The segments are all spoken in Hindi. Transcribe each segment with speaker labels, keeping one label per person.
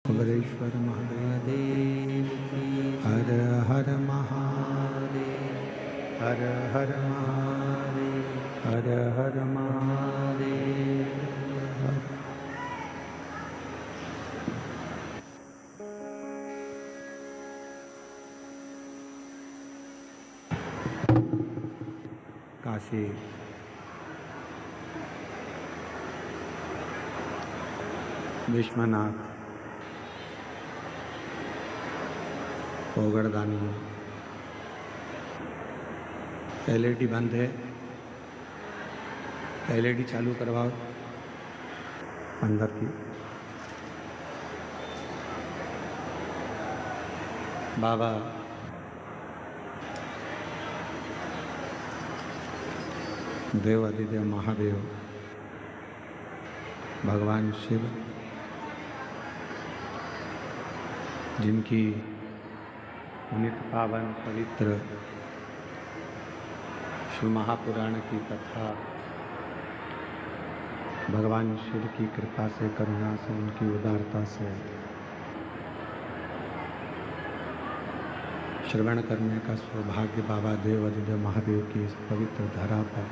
Speaker 1: कुबरेश्वर महादेव की हर हर महादेव, हर हर महादेव, हर हर महादेव। काशी विश्वनाथ ओगड़दानी एलईडी बंद है, एलईडी चालू करवाओ अंदर की। बाबा देव अधिदेव महादेव भगवान शिव, जिनकी नित्य पावन पवित्र शिव महापुराण की कथा भगवान शिव की कृपा से, करुणा से, उनकी उदारता से श्रवण करने का सौभाग्य बाबा देव अधिदेव महादेव की इस पवित्र धरा पर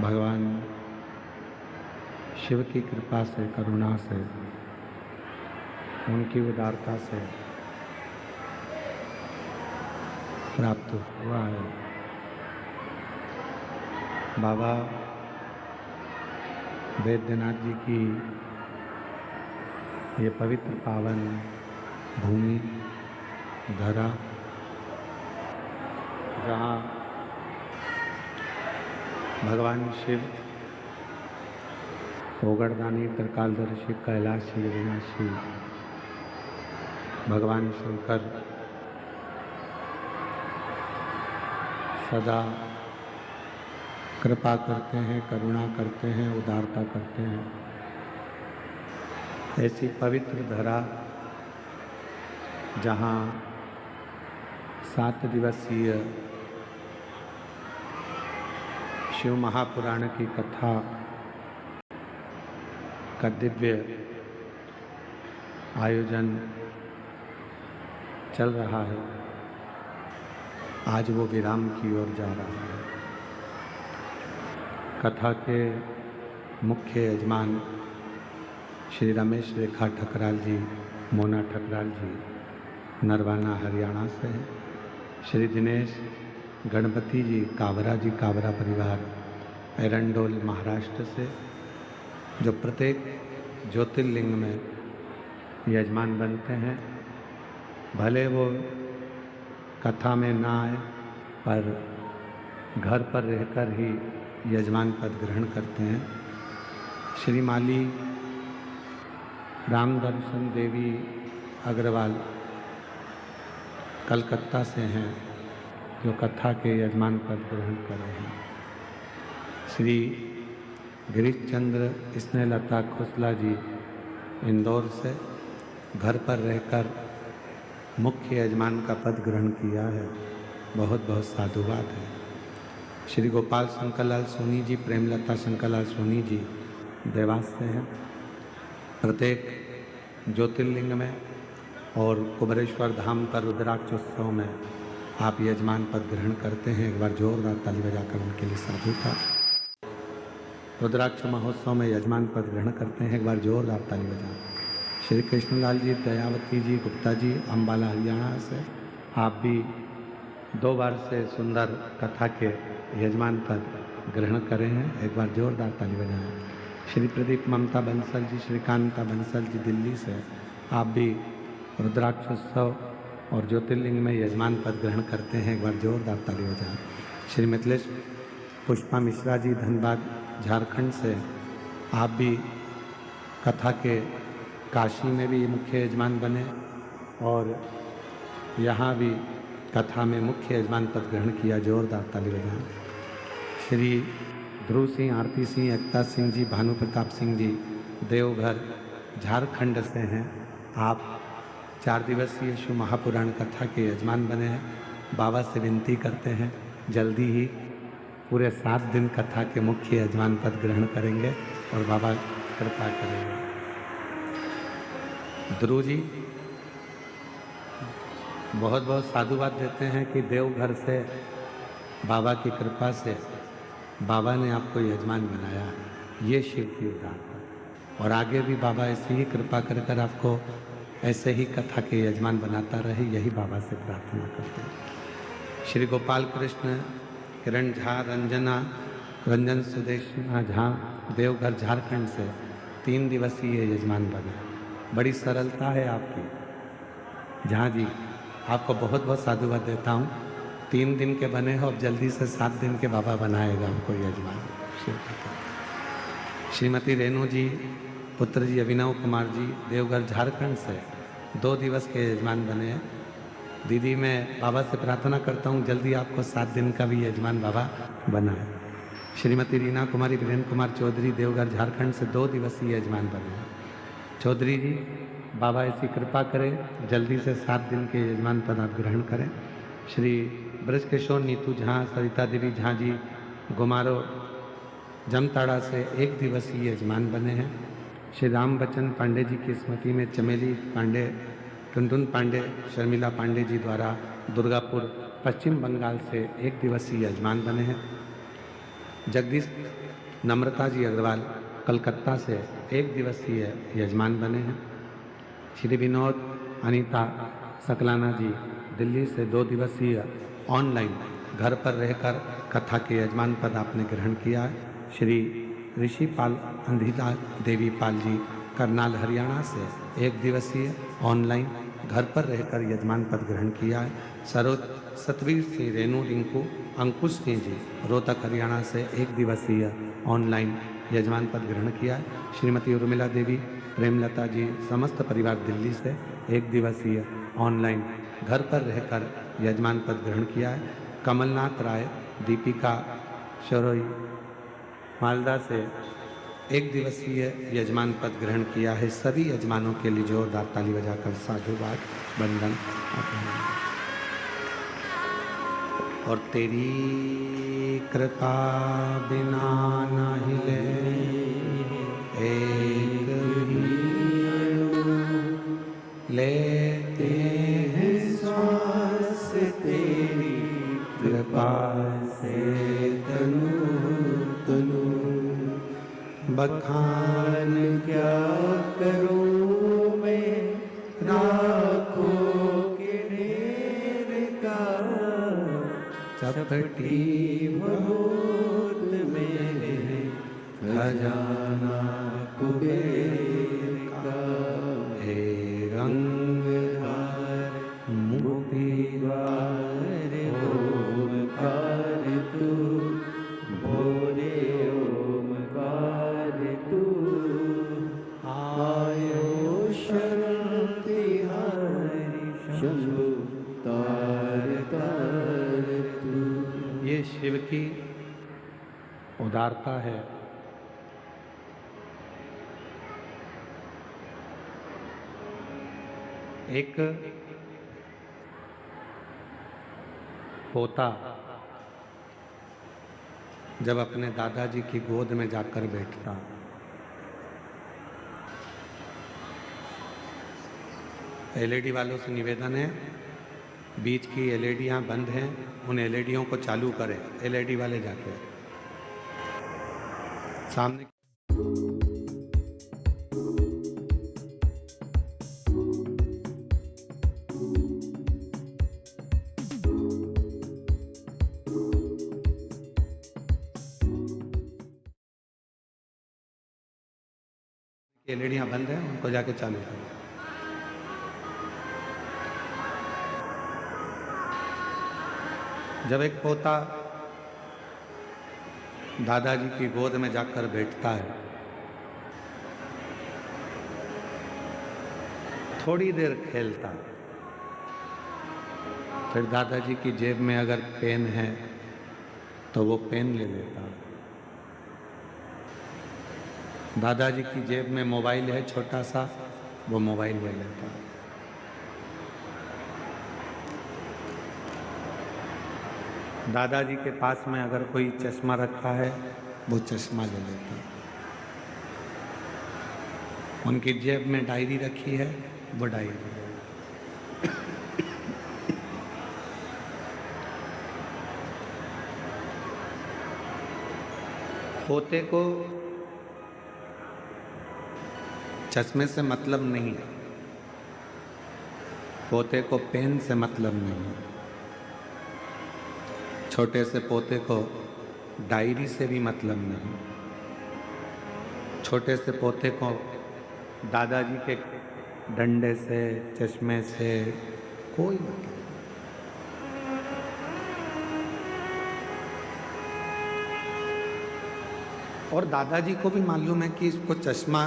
Speaker 1: भगवान शिव की कृपा से, करुणा से, उनकी उदारता से प्राप्त हुआ है। बाबा वैद्यनाथ जी की ये पवित्र पावन भूमि धरा, जहाँ भगवान शिव ओगड़दानी त्रिकालदर्शी कैलाशी विनाशी भगवान शंकर सदा कृपा करते हैं, करुणा करते हैं, उदारता करते हैं। ऐसी पवित्र धरा जहाँ 7 दिवसीय शिव महापुराण की कथा का दिव्य आयोजन चल रहा है, आज वो विराम की ओर जा रहा है। कथा के मुख्य यजमान श्री रमेश रेखा ठकराल जी, मोना ठकराल जी नरवाना हरियाणा से हैं। श्री दिनेश गणपति जी काबरा परिवार एरंडोल महाराष्ट्र से, जो प्रत्येक ज्योतिर्लिंग में यजमान बनते हैं। भले वो कथा में ना आए पर घर पर रहकर ही यजमान पद ग्रहण करते हैं। श्री माली रामदर्शन देवी अग्रवाल कलकत्ता से हैं, जो कथा के यजमान पद ग्रहण कर रहे हैं। श्री गिरीश चंद्र स्नेहलता खोसला जी इंदौर से घर पर रहकर मुख्य यजमान का पद ग्रहण किया है, बहुत बहुत साधुवाद है। श्री गोपाल शंकरलाल सोनी जी, प्रेमलता शंकरलाल सोनी जी देवास से हैं। प्रत्येक ज्योतिर्लिंग में और कुबरेश्वर धाम पर रुद्राक्षोत्सव में आप यजमान पद ग्रहण करते हैं। एक बार जोरदार ताली बजाकर उनके लिए साधुता। रुद्राक्ष महोत्सव में यजमान पद ग्रहण करते हैं, एक बार जोरदार ताली बजा। श्री कृष्णलाल जी, दयावती जी गुप्ता जी अम्बाला हरियाणा से, आप भी 2 बार से सुंदर कथा के यजमान पद ग्रहण करें हैं, एक बार जोरदार ताली बजाएं। श्री प्रदीप ममता बंसल जी, श्रीकांता बंसल जी दिल्ली से, आप भी रुद्राक्षोत्सव और ज्योतिर्लिंग में यजमान पद ग्रहण करते हैं, एक बार जोरदार ताली बजाएं। श्री मिथिलेश पुष्पा मिश्रा जी धनबाद झारखंड से, आप भी कथा के काशी में भी मुख्य यजमान बने और यहाँ भी कथा में मुख्य यजमान पद ग्रहण किया, जोरदार ताली बजाएं। श्री ध्रुव सिंह, आरती सिंह, एकता सिंह जी, भानु प्रताप सिंह जी देवघर झारखंड से हैं, आप 4 दिवसीय शिव महापुराण कथा के यजमान बने हैं। बाबा से विनती करते हैं जल्दी ही पूरे 7 दिन कथा के मुख्य यजमान पद ग्रहण करेंगे और बाबा कृपा करेगा। ध्रुव जी बहुत बहुत साधुवाद देते हैं कि देवघर से बाबा की कृपा से बाबा ने आपको यजमान बनाया है। ये शिव की उदारता, और आगे भी बाबा ऐसी ही कृपा कर कर आपको ऐसे ही कथा के यजमान बनाता रहे, यही बाबा से प्रार्थना करते हैं। श्री गोपाल कृष्ण किरण झा रंजन सुदेशना झा देवघर झारखंड से 3 दिवसीय यजमान बने। बड़ी सरलता है आपकी। झा जी आपको बहुत बहुत साधुवाद देता हूँ। 3 दिन के बने हो, अब जल्दी से 7 दिन के बाबा बनाएगा हमको यजमान। श्रीमती रेणु जी पुत्र जी अभिनव कुमार जी देवघर झारखंड से 2 दिवस के यजमान बने हैं। दीदी मैं बाबा से प्रार्थना करता हूँ जल्दी आपको 7 दिन का भी यजमान बाबा बनाए। श्रीमती रीना कुमारी वीरेंद्र कुमार चौधरी देवघर झारखंड से 2 दिवसीय यजमान बने हैं। चौधरी जी बाबा ऐसी कृपा करें जल्दी से 7 दिन के यजमान पद आप ग्रहण करें। श्री ब्रजकिशोर नीतू झा सरिता देवी झा जी गुमारो जमताड़ा से 1 दिवसीय यजमान बने हैं। श्री राम बच्चन पांडे जी की स्मृति में चमेली पांडे टुनटुन पांडे शर्मिला पांडे जी द्वारा दुर्गापुर पश्चिम बंगाल से 1 दिवसीय यजमान बने हैं। जगदीश नम्रता जी अग्रवाल कलकत्ता से 1 दिवसीय यजमान बने हैं। श्री विनोद अनीता सकलाना जी दिल्ली से 2 दिवसीय ऑनलाइन घर पर रहकर कथा के यजमान पद आपने ग्रहण किया है। श्री ऋषिपाल अंधिला देवी पाल जी करनाल हरियाणा से 1 दिवसीय ऑनलाइन घर पर रहकर यजमान पद ग्रहण किया है। सरोज सतवीर सिंह रेणु रिंकू अंकुश सिंह जी रोहतक हरियाणा से 1 दिवसीय ऑनलाइन यजमान पद ग्रहण किया है। श्रीमती उर्मिला देवी प्रेमलता जी समस्त परिवार दिल्ली से 1 दिवसीय ऑनलाइन घर पर रहकर यजमान पद ग्रहण किया है। कमलनाथ राय दीपिका शरोई मालदा से 1 दिवसीय यजमान पद ग्रहण किया है। सभी यजमानों के लिए जोरदार ताली बजाकर साधुवाद वंदन। और तेरी कृपा बिना न हिले एक भी लेते हैं श्वास तेरी कृपा से तनु तनु। बखान क्या करूं मैं राखों के ढेर का, चपटी बहुत मेरे खजाना कुबेर का। हे रंगदार मुक्तिदार ओमकार तू, भोरे ओमकार तू, आयो शरण तिहारी शंभु तार तार तू। ये शिव की उदारता है। एक पोता जब अपने दादाजी की गोद में जाकर बैठता, एलईडी वालों से निवेदन है बीच की एलईडियां बंद हैं, उन एलईडियों को चालू करें। एलईडी वाले जाके सामने एलईडियां बंद हैं, उनको जाके चालू करें। जब एक पोता दादाजी की गोद में जाकर बैठता है, थोड़ी देर खेलता, फिर दादाजी की जेब में अगर पेन है तो वो पेन ले लेता। दादाजी की जेब में मोबाइल है छोटा सा, वो मोबाइल ले लेता। दादाजी के पास में अगर कोई चश्मा रखा है वो चश्मा ले लेता। उनकी जेब में डायरी रखी है, वो डायरी पोते को चश्मे से मतलब नहीं है, पोते को पेन से मतलब नहीं है, छोटे से पोते को डायरी से भी मतलब नहीं, छोटे से पोते को दादाजी के डंडे से, चश्मे से कोई मतलब नहीं। और दादाजी को भी मालूम है कि इसको चश्मा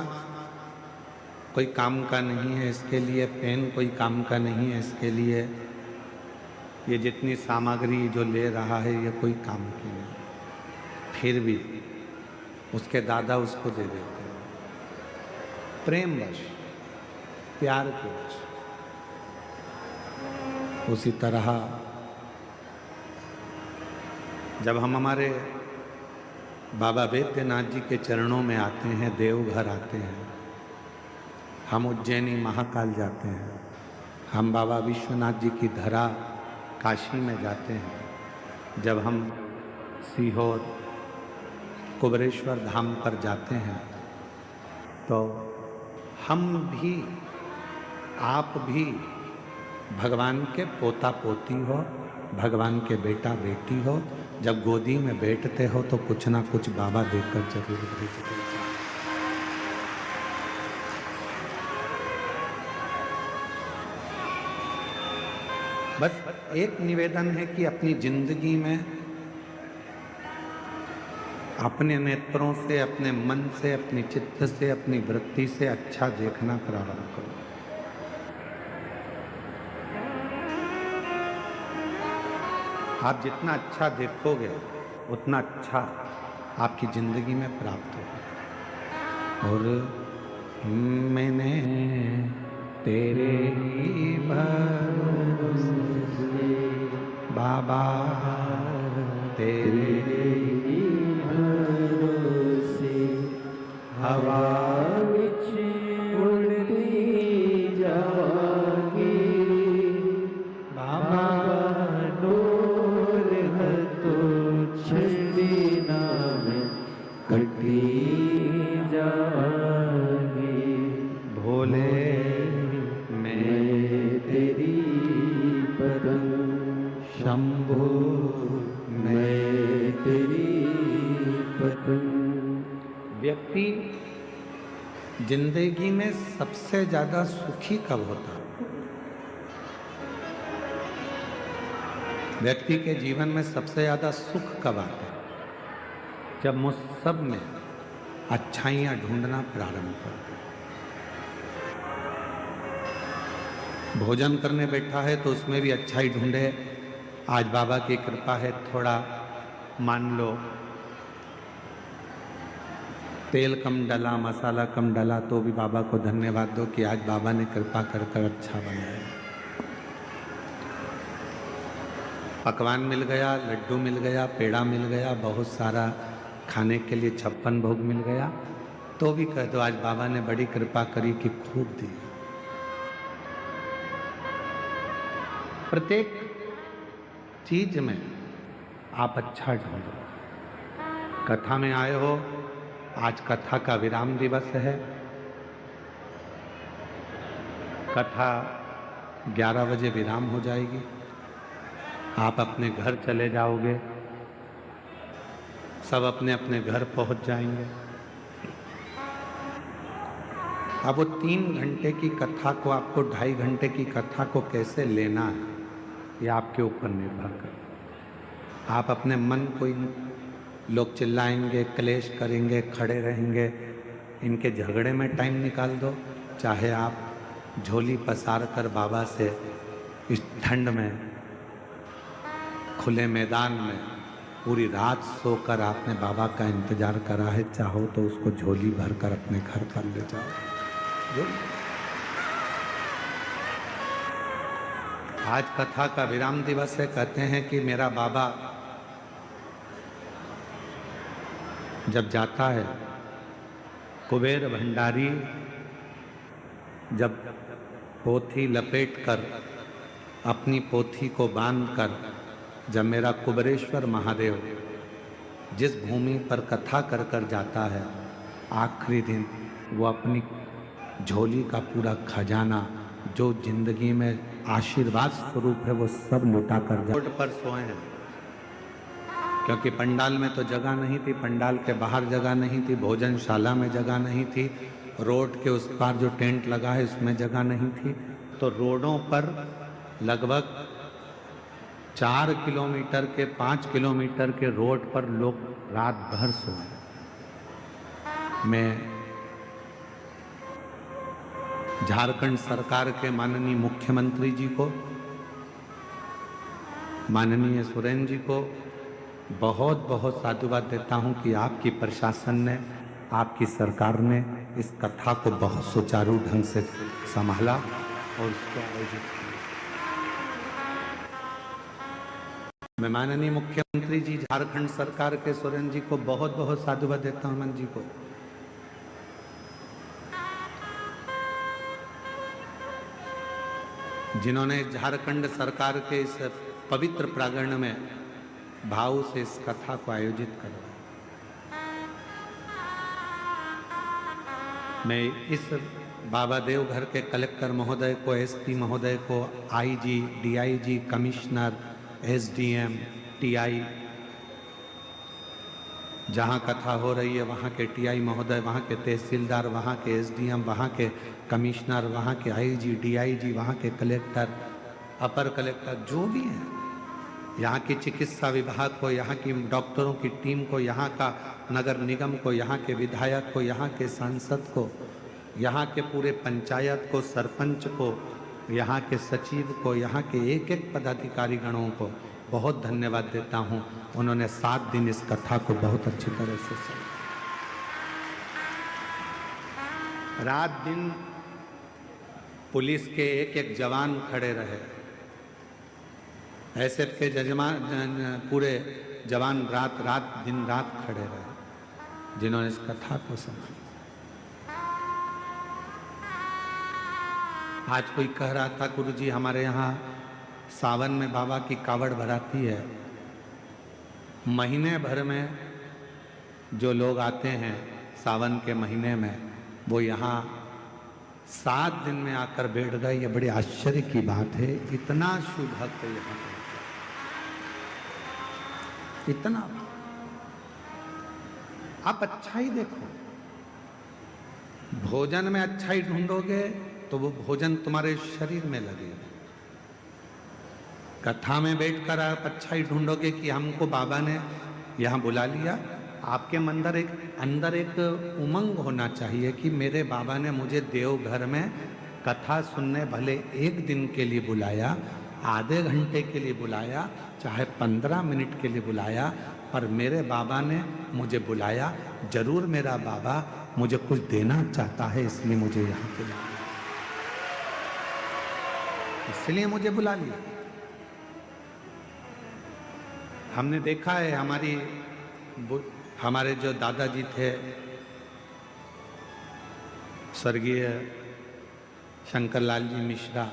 Speaker 1: कोई काम का नहीं है, इसके लिए पेन कोई काम का नहीं है, इसके लिए ये जितनी सामग्री जो ले रहा है ये कोई काम की नहीं, फिर भी उसके दादा उसको दे देते हैं प्रेमवश, प्यार के वश। उसी तरह जब हम हमारे बाबा वैद्यनाथ जी के चरणों में आते हैं, देवघर आते हैं, हम उज्जैनी महाकाल जाते हैं, हम बाबा विश्वनाथ जी की धरा काशी में जाते हैं, जब हम सीहोर कुबरेश्वर धाम पर जाते हैं, तो हम भी, आप भी भगवान के पोता पोती हो, भगवान के बेटा बेटी हो, जब गोदी में बैठते हो तो कुछ ना कुछ बाबा देकर जरूर भेजते हैं। बस एक निवेदन है कि अपनी जिंदगी में अपने नेत्रों से, अपने मन से, अपनी चित्त से, अपनी वृत्ति से अच्छा देखना प्रारंभ करो। आप जितना अच्छा देखोगे उतना अच्छा आपकी जिंदगी में प्राप्त होगा। और मैंने तेरे ही भरोसे बाबा, तेरे ही भरोसे हवा विच उड़ती जागी बाबा, डोर है तो छड़ी ना में कटी जागी। भोले मैं तेरी पतंग, शंभो मैं तेरी पतंग। व्यक्ति जिंदगी में सबसे ज्यादा सुखी कब होता है? व्यक्ति के जीवन में सबसे ज्यादा सुख कब आता है? जब मुझ सब में अच्छाइयाँ ढूंढना प्रारंभ करते। भोजन करने बैठा है तो उसमें भी अच्छाई ढूंढे। आज बाबा की कृपा है, थोड़ा मान लो तेल कम डला, मसाला कम डला, तो भी बाबा को धन्यवाद दो कि आज बाबा ने कृपा कर कर अच्छा बनाया। पकवान मिल गया, लड्डू मिल गया, पेड़ा मिल गया, बहुत सारा खाने के लिए 56 भोग मिल गया, तो भी कह दो आज बाबा ने बड़ी कृपा करी कि खूब दी। प्रत्येक चीज में आप अच्छा ढूंढो। कथा में आए हो, आज कथा का विराम दिवस है। कथा 11 बजे विराम हो जाएगी, आप अपने घर चले जाओगे, सब अपने अपने घर पहुंच जाएंगे। अब वो 3 घंटे की कथा को आपको 2.5 घंटे की कथा को कैसे लेना है, ये आपके ऊपर निर्भर कर। आप अपने मन को, लोग चिल्लाएंगे, क्लेश करेंगे, खड़े रहेंगे, इनके झगड़े में टाइम निकाल दो। चाहे आप झोली पसार कर बाबा से इस ठंड में खुले मैदान में पूरी रात सोकर आपने बाबा का इंतजार करा है, चाहो तो उसको झोली भर कर अपने घर पर ले जाओ। आज कथा का विराम दिवस है। कहते हैं कि मेरा बाबा जब जाता है, कुबेर भंडारी जब पोथी लपेटकर अपनी पोथी को बांधकर जब मेरा कुबेरेश्वर महादेव जिस भूमि पर कथा कर कर जाता है, आखिरी दिन वो अपनी झोली का पूरा खजाना जो जिंदगी में आशीर्वाद स्वरूप है वो सब लुटा कर रोड पर सोए हैं। क्योंकि पंडाल में तो जगह नहीं थी, पंडाल के बाहर जगह नहीं थी, भोजनशाला में जगह नहीं थी, रोड के उस पार जो टेंट लगा है उसमें जगह नहीं थी, तो रोडों पर लगभग 4 किलोमीटर के 5 किलोमीटर के रोड पर लोग रात भर सोए। मैं झारखंड सरकार के माननीय मुख्यमंत्री जी को, माननीय सुरेन जी को बहुत बहुत साधुवाद देता हूं कि आपकी प्रशासन ने, आपकी सरकार ने इस कथा को बहुत सुचारू ढंग से संभाला और उसको आयोजित किया। मैं माननीय मुख्यमंत्री जी झारखंड सरकार के सुरेन जी को बहुत बहुत साधुवाद देता हूं, मन जी को। जिन्होंने झारखंड सरकार के इस पवित्र प्रांगण में भाव से इस कथा को आयोजित करवाया। मैं इस बाबा देवघर के कलेक्टर महोदय को, एसपी महोदय को, IG, DIG, commissioner, SDM, TI, जहाँ कथा हो रही है वहाँ के टीआई महोदय, वहाँ के तहसीलदार, वहाँ के एसडीएम, वहाँ के कमिश्नर, वहाँ के आईजी, डीआईजी, वहाँ के कलेक्टर, अपर कलेक्टर, जो भी हैं, यहाँ की चिकित्सा विभाग को, यहाँ की डॉक्टरों की टीम को, यहाँ का नगर निगम को, यहाँ के विधायक को, यहाँ के सांसद को, यहाँ के पूरे पंचायत को, सरपंच को, यहाँ के सचिव को, यहाँ के एक एक पदाधिकारी गणों को बहुत धन्यवाद देता हूँ। उन्होंने 7 दिन इस कथा को बहुत अच्छी तरह से सुना। रात दिन पुलिस के एक एक जवान खड़े रहे, एसएफ के जजमान पूरे जवान रात दिन रात खड़े रहे, जिन्होंने इस कथा को समझा। आज कोई कह रहा था, गुरुजी हमारे यहाँ सावन में बाबा की कावड़ भराती है, महीने भर में जो लोग आते हैं सावन के महीने में वो यहाँ 7 दिन में आकर बैठ गए। ये बड़े आश्चर्य की बात है, इतना शुभ भक्त यहाँ पे, इतना। आप अच्छाई देखो, भोजन में अच्छाई ढूंढोगे तो वो भोजन तुम्हारे शरीर में लगेगा। कथा में बैठकर आप अच्छाई ढूंढोगे कि हमको बाबा ने यहाँ बुला लिया, आपके अंदर एक उमंग होना चाहिए कि मेरे बाबा ने मुझे देवघर में कथा सुनने भले 1 दिन के लिए बुलाया, आधे घंटे के लिए बुलाया, चाहे 15 मिनट के लिए बुलाया, पर मेरे बाबा ने मुझे बुलाया। जरूर मेरा बाबा मुझे कुछ देना चाहता है, इसलिए मुझे यहाँ बुलाया, इसलिए मुझे बुला लिया। हमने देखा है हमारे जो दादाजी थे स्वर्गीय शंकरलाल जी मिश्रा,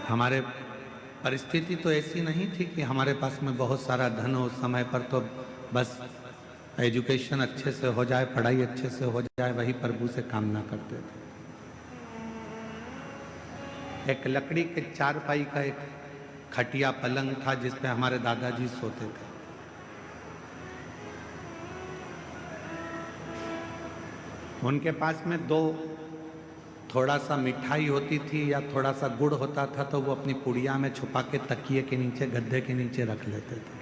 Speaker 1: हमारे परिस्थिति तो ऐसी नहीं थी कि हमारे पास में बहुत सारा धन हो, उस समय पर तो बस एजुकेशन अच्छे से हो जाए, पढ़ाई अच्छे से हो जाए, वही प्रभु से कामना करते थे। एक लकड़ी के 4 पाई का एक खटिया पलंग था जिस पे हमारे दादाजी सोते थे। उनके पास में 2 थोड़ा सा मिठाई होती थी या थोड़ा सा गुड़ होता था, तो वो अपनी पुड़िया में छुपा के तकिए के नीचे, गद्दे के नीचे रख लेते थे।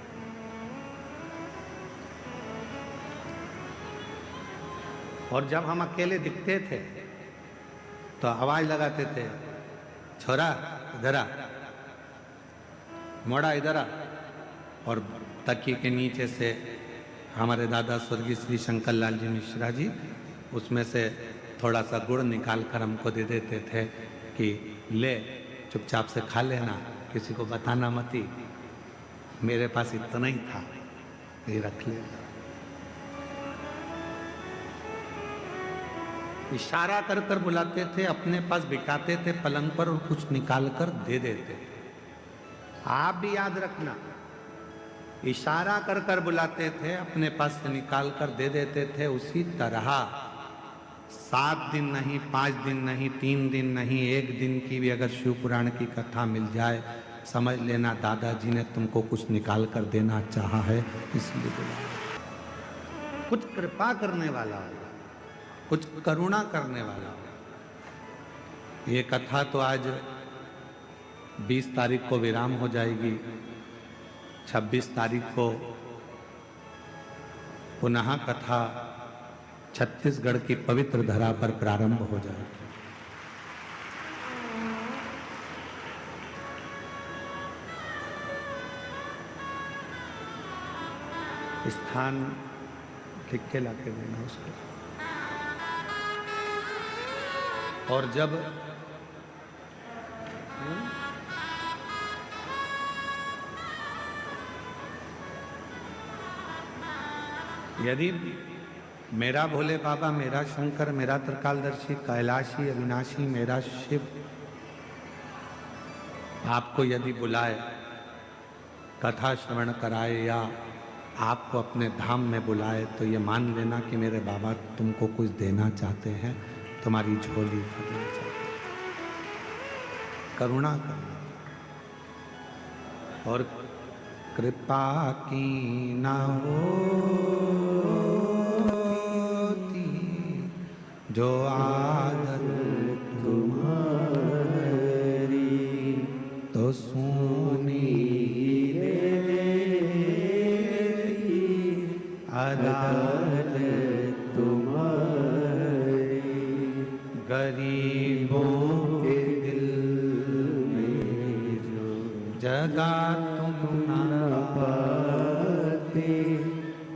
Speaker 1: और जब हम अकेले दिखते थे तो आवाज लगाते थे, छोरा इधर आ, मोड़ा इधर आ, और तकिए के नीचे से हमारे दादा स्वर्गीय श्री शंकरलाल जी मिश्रा जी उसमें से थोड़ा सा गुड़ निकाल कर हमको दे देते थे कि ले चुपचाप से खा लेना, किसी को बताना मती। मेरे पास इतना ही था, ये रख ले। इशारा कर कर बुलाते थे, अपने पास बिठाते थे पलंग पर और कुछ निकाल कर दे देते थे। आप भी याद रखना, इशारा कर कर बुलाते थे, अपने पास से निकाल कर दे देते थे। उसी तरह 7 दिन नहीं, 5 दिन नहीं, 3 दिन नहीं, 1 दिन की भी अगर शिव पुराण की कथा मिल जाए, समझ लेना दादाजी ने तुमको कुछ निकाल कर देना चाहा है, इसलिए बुलाया। कुछ कृपा करने वाला होगा, कुछ करुणा करने वाला होगा। ये कथा तो आज 20 तारीख को विराम हो जाएगी, 26 तारीख को पुनः कथा छत्तीसगढ़ की पवित्र धरा पर प्रारंभ हो जाएगी। स्थान लिख के लाके देना उसको। और जब यदि मेरा भोले बाबा, मेरा शंकर, मेरा त्रिकालदर्शी, कैलाशी, अविनाशी, मेरा शिव आपको यदि बुलाए, कथा श्रवण कराए या आपको अपने धाम में बुलाए, तो ये मान लेना कि मेरे बाबा तुमको कुछ देना चाहते हैं, तुम्हारी झोली भरना चाहते हैं, करुणा करना। और कृपा की ना होती जो आदत तुम्हारी, तो सुनी अदालत तुम्हारी, गरीबों के दिल में जो जगा तुम ना पाते,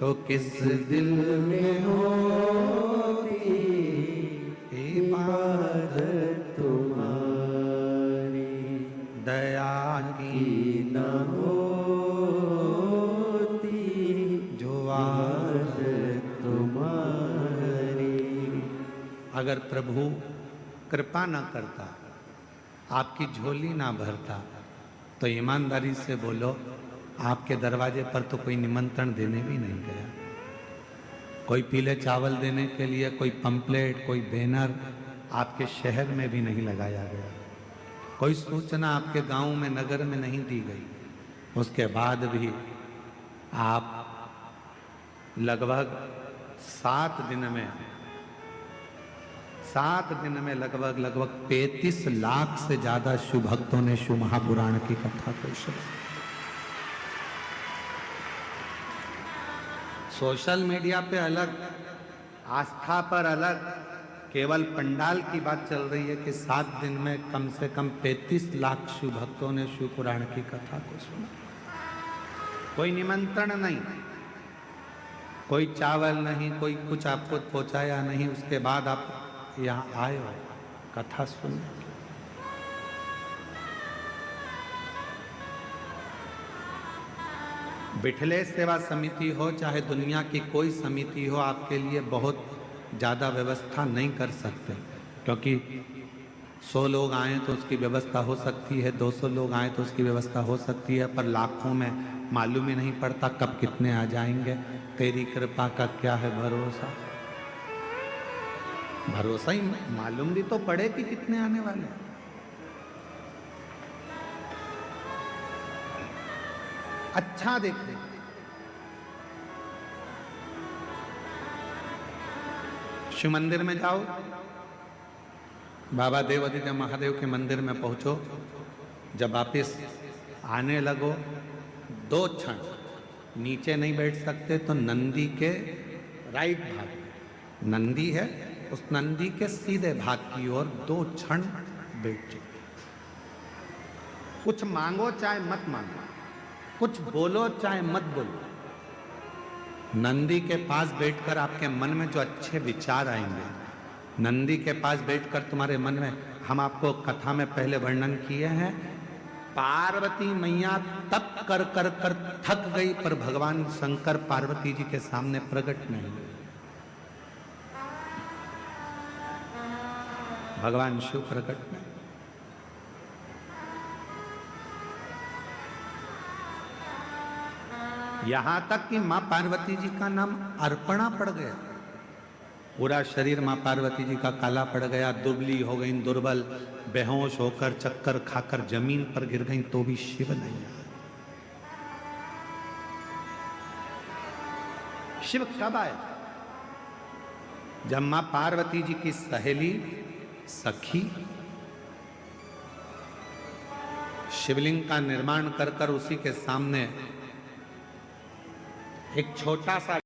Speaker 1: तो किस दिल में होती इबादत तुम्हारी, दया की न होती जो आदत तुम्हारी। अगर प्रभु कृपा न करता, आपकी झोली ना भरता, तो ईमानदारी से बोलो, आपके दरवाजे पर तो कोई निमंत्रण देने भी नहीं गया, कोई पीले चावल देने के लिए कोई पंपलेट, कोई बैनर आपके शहर में भी नहीं लगाया गया, कोई सूचना आपके गांव में, नगर में नहीं दी गई। उसके बाद भी आप लगभग 7 दिन में लगभग 35 लाख से ज्यादा शिव भक्तों ने शिव महापुराण की कथा को सुना। सोशल मीडिया पे अलग, आस्था पर अलग, केवल पंडाल की बात चल रही है कि 7 दिन में कम से कम 35 लाख शिव भक्तों ने शिव पुराण की कथा को सुना। कोई निमंत्रण नहीं, कोई चावल नहीं, कोई कुछ आपको पहुंचाया नहीं, उसके बाद आप यहाँ आए हो कथा सुनने। बिठले सेवा समिति हो चाहे दुनिया की कोई समिति हो, आपके लिए बहुत ज़्यादा व्यवस्था नहीं कर सकते, क्योंकि 100 लोग आए तो उसकी व्यवस्था हो सकती है, 200 लोग आए तो उसकी व्यवस्था हो सकती है, पर लाखों में मालूम ही नहीं पड़ता कब कितने आ जाएंगे। तेरी कृपा का क्या है भरोसा, भरोसा ही मालूम भी तो पड़े कि कितने आने वाले हैं। अच्छा देखते, शिव मंदिर में जाओ, बाबा देवादिदेव महादेव के मंदिर में पहुंचो, जब वापिस आने लगो 2 क्षण नीचे नहीं बैठ सकते तो नंदी के राइट भाग, नंदी है उस नंदी के सीधे भाग की ओर 2 क्षण बैठ जाओ। कुछ मांगो चाहे मत मांगो, कुछ बोलो चाहे मत बोलो, नंदी के पास बैठकर आपके मन में जो अच्छे विचार आएंगे, नंदी के पास बैठकर तुम्हारे मन में, हम आपको कथा में पहले वर्णन किए हैं पार्वती मैया तप कर कर कर थक गई, पर भगवान शंकर पार्वती जी के सामने प्रकट नहीं हुए। भगवान शिव प्रकट नहीं। यहां तक कि मां पार्वती जी का नाम अर्पणा पड़ गया। पूरा शरीर मां पार्वती जी का काला पड़ गया, दुबली हो गई, दुर्बल, बेहोश होकर चक्कर खाकर जमीन पर गिर गई, तो भी शिव नहीं आया। शिव कब आए? जब मां पार्वती जी की सहेली सखी शिवलिंग का निर्माण कर कर उसी के सामने एक छोटा सा